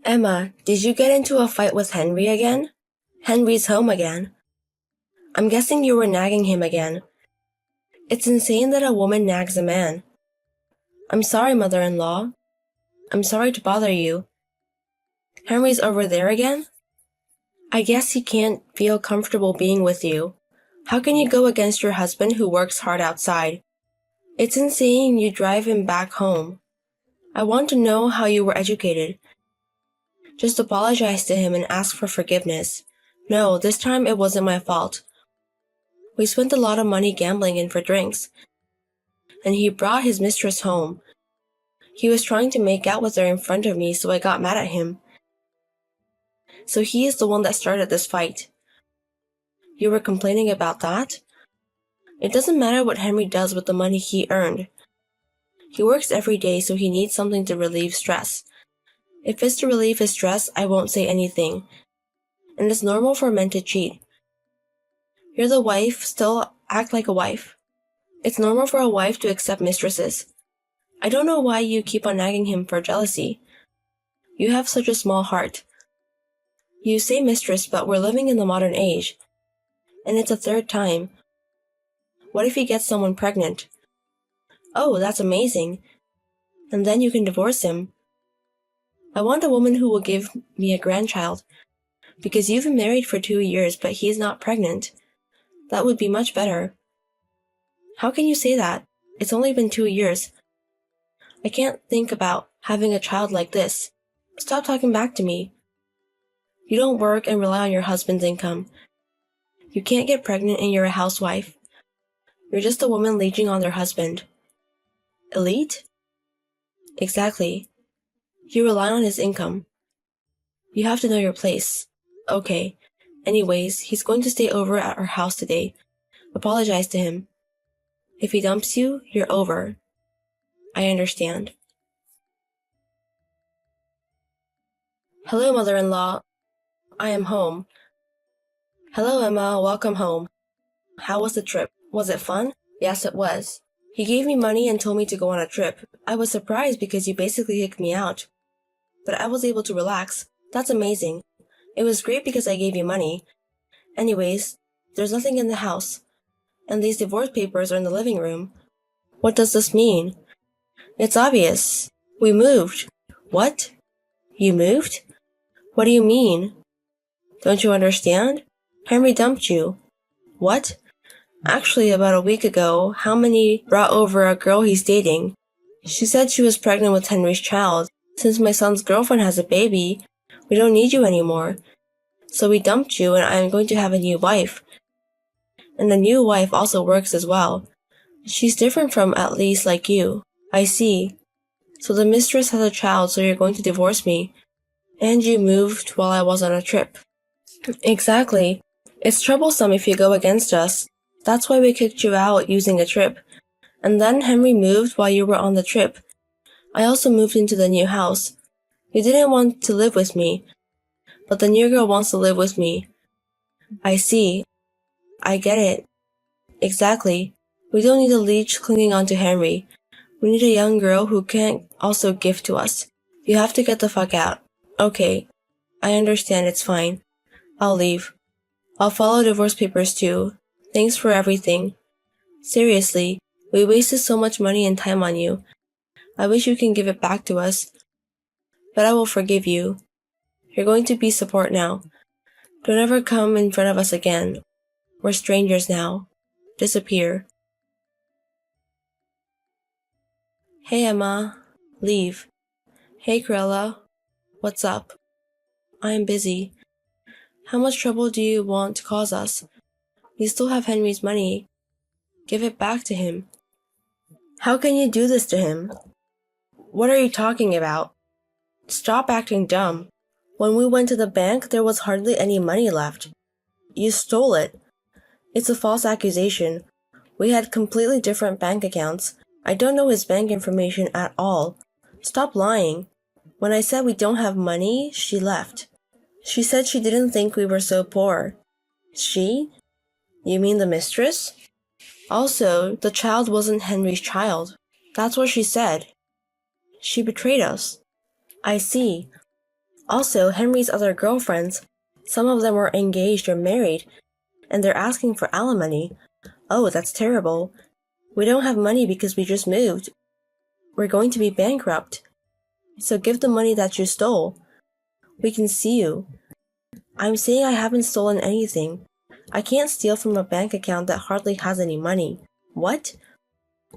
Emma, did you get into a fight with Henry again? Henry's home again. I'm guessing you were nagging him again. It's insane that a woman nags a man. I'm sorry, mother-in-law. I'm sorry to bother you. Henry's over there again? I guess he can't feel comfortable being with you. How can you go against your husband who works hard outside? It's insane you drive him back home. I want to know how you were educated. Just apologize to him and ask for forgiveness. No, this time it wasn't my fault. We spent a lot of money gambling and for drinks. And he brought his mistress home. He was trying to make out with her in front of me, so I got mad at him. So he is the one that started this fight. You were complaining about that? It doesn't matter what Henry does with the money he earned. He works every day, so he needs something to relieve stress. If it's to relieve his stress, I won't say anything. And it's normal for men to cheat. You're the wife, still act like a wife. It's normal for a wife to accept mistresses. I don't know why you keep on nagging him for jealousy. You have such a small heart. You say mistress, but we're living in the modern age. And it's a third time. What if he gets someone pregnant? Oh, that's amazing. And then you can divorce him. I want a woman who will give me a grandchild. Because you've been married for 2 years, but he's not pregnant. That would be much better. How can you say that? It's only been 2 years. I can't think about having a child like this. Stop talking back to me. You don't work and rely on your husband's income. You can't get pregnant and you're a housewife. You're just a woman leeching on their husband. Elite? Exactly. You rely on his income. You have to know your place. Okay. Anyways, he's going to stay over at our house today. Apologize to him. If he dumps you, you're over. I understand. Hello, mother-in-law. I am home. Hello, Emma. Welcome home. How was the trip? Was it fun? Yes, it was. He gave me money and told me to go on a trip. I was surprised because you basically kicked me out. But I was able to relax. That's amazing. It was great because I gave you money. Anyways, there's nothing in the house. And these divorce papers are in the living room. What does this mean? It's obvious. We moved. What? You moved? What do you mean? Don't you understand? Henry dumped you. What? Actually, about a week ago, Halmany brought over a girl he's dating. She said she was pregnant with Henry's child. Since my son's girlfriend has a baby, we don't need you anymore. So we dumped you and I'm going to have a new wife. And the new wife also works as well. She's different from at least like you. I see. So the mistress has a child, so you're going to divorce me. And you moved while I was on a trip. Exactly. It's troublesome if you go against us. That's why we kicked you out using a trip. And then Henry moved while you were on the trip. I also moved into the new house. You didn't want to live with me, but the new girl wants to live with me. I see. I get it. Exactly. We don't need a leech clinging onto Henry. We need a young girl who can also give to us. You have to get the fuck out. Okay. I understand, it's fine. I'll leave. I'll follow divorce papers too. Thanks for everything. Seriously, we wasted so much money and time on you. I wish you can give it back to us. But I will forgive you. You're going to be support now. Don't ever come in front of us again. We're strangers now. Disappear. Hey, Emma. Leave. Hey, Corella. What's up? I am busy. How much trouble do you want to cause us? You still have Henry's money. Give it back to him. How can you do this to him? What are you talking about? Stop acting dumb. When we went to the bank, there was hardly any money left. You stole it. It's a false accusation. We had completely different bank accounts. I don't know his bank information at all. Stop lying. When I said we don't have money, she left. She said she didn't think we were so poor. She? You mean the mistress? Also, the child wasn't Henry's child. That's what she said. She betrayed us. I see. Also, Henry's other girlfriends, some of them were engaged or married, and they're asking for alimony. Oh, that's terrible. We don't have money because we just moved. We're going to be bankrupt. So give the money that you stole. We can see you. I'm saying I haven't stolen anything. I can't steal from a bank account that hardly has any money. What?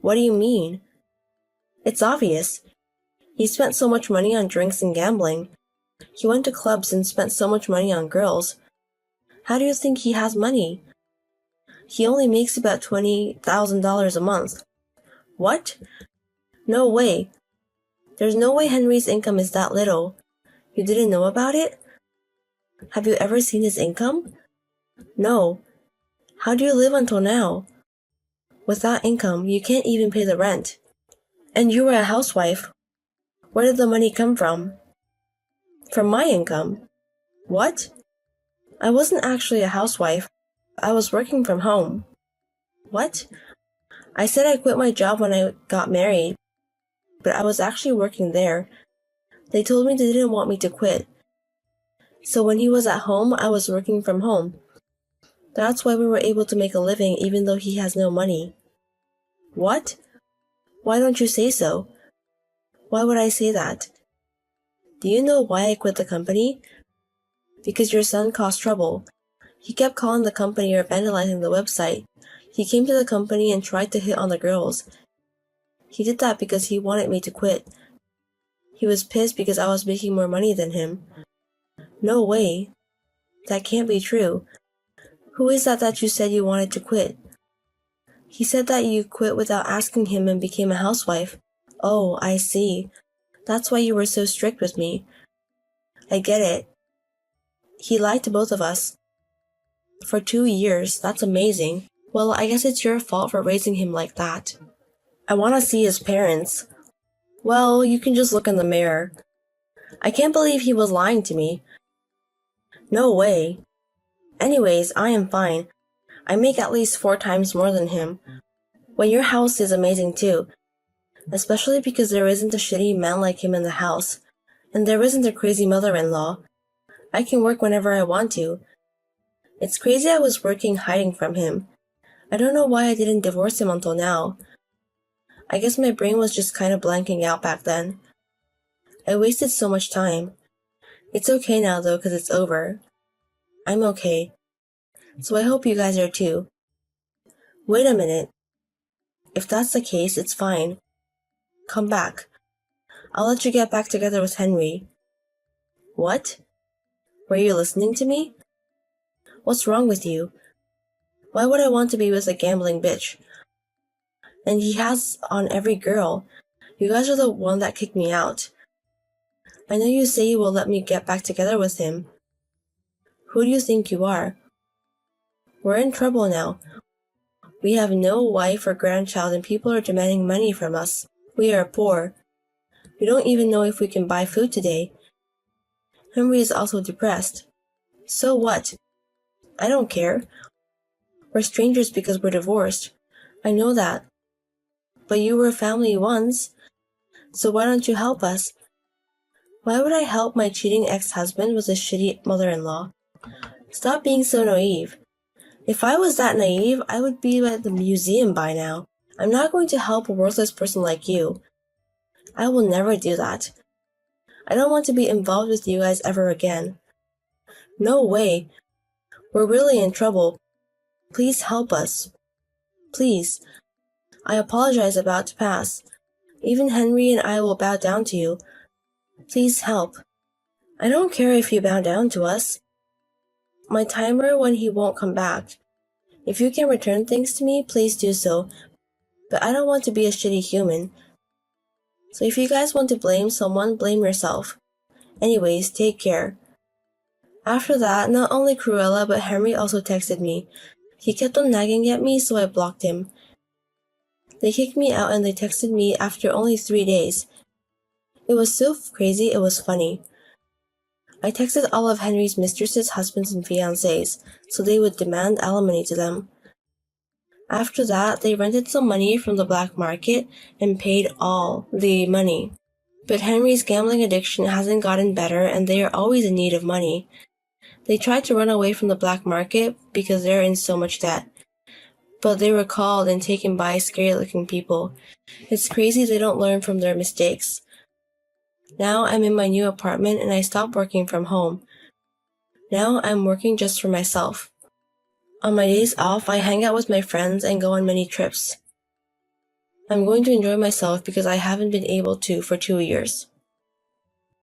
What do you mean? It's obvious. He spent so much money on drinks and gambling. He went to clubs and spent so much money on girls. How do you think he has money? He only makes about $20,000 a month. What? No way. There's no way Henry's income is that little. You didn't know about it? Have you ever seen his income? No. How do you live until now? Without income, you can't even pay the rent. And you were a housewife. Where did the money come from? From my income. What? I wasn't actually a housewife. I was working from home. What? I said I quit my job when I got married, but I was actually working there. They told me they didn't want me to quit. So when he was at home, I was working from home. That's why we were able to make a living even though he has no money. What? Why don't you say so? Why would I say that? Do you know why I quit the company? Because your son caused trouble. He kept calling the company or vandalizing the website. He came to the company and tried to hit on the girls. He did that because he wanted me to quit. He was pissed because I was making more money than him. No way. That can't be true. Who is that you said you wanted to quit? He said that you quit without asking him and became a housewife. Oh, I see. That's why you were so strict with me. I get it. He lied to both of us. For 2 years, that's amazing. Well, I guess it's your fault for raising him like that. I want to see his parents. Well, you can just look in the mirror. I can't believe he was lying to me. No way. Anyways, I am fine. I make at least 4 times more than him. Well, your house is amazing too. Especially because there isn't a shitty man like him in the house. And there isn't a crazy mother-in-law. I can work whenever I want to. It's crazy I was working hiding from him. I don't know why I didn't divorce him until now. I guess my brain was just kind of blanking out back then. I wasted so much time. It's okay now though, because it's over. I'm okay. So I hope you guys are too. Wait a minute. If that's the case, it's fine. Come back. I'll let you get back together with Henry. What? Were you listening to me? What's wrong with you? Why would I want to be with a gambling bitch? And he has on every girl. You guys are the one that kicked me out. I know you say you will let me get back together with him. Who do you think you are? We're in trouble now. We have no wife or grandchild and people are demanding money from us. We are poor. We don't even know if we can buy food today. Henry is also depressed. So what? I don't care. We're strangers because we're divorced. I know that. But you were family once. So why don't you help us? Why would I help my cheating ex-husband with a shitty mother-in-law? Stop being so naive. If I was that naive, I would be at the museum by now. I'm not going to help a worthless person like you. I will never do that. I don't want to be involved with you guys ever again. No way. We're really in trouble. Please help us. Please. I apologize about to pass. Even Henry and I will bow down to you. Please help. I don't care if you bow down to us. My timer when he won't come back. If you can return things to me, please do so. But I don't want to be a shitty human. So if you guys want to blame someone, blame yourself. Anyways, take care. After that, not only Cruella but Henry also texted me. He kept on nagging at me, so I blocked him. They kicked me out and they texted me after only 3 days. It was so crazy, it was funny. I texted all of Henry's mistresses, husbands, and fiancés, so they would demand alimony to them. After that, they rented some money from the black market and paid all the money. But Henry's gambling addiction hasn't gotten better and they are always in need of money. They tried to run away from the black market because they're in so much debt. But they were called and taken by scary-looking people. It's crazy they don't learn from their mistakes. Now I'm in my new apartment and I stopped working from home. Now I'm working just for myself. On my days off, I hang out with my friends and go on many trips. I'm going to enjoy myself because I haven't been able to for 2 years.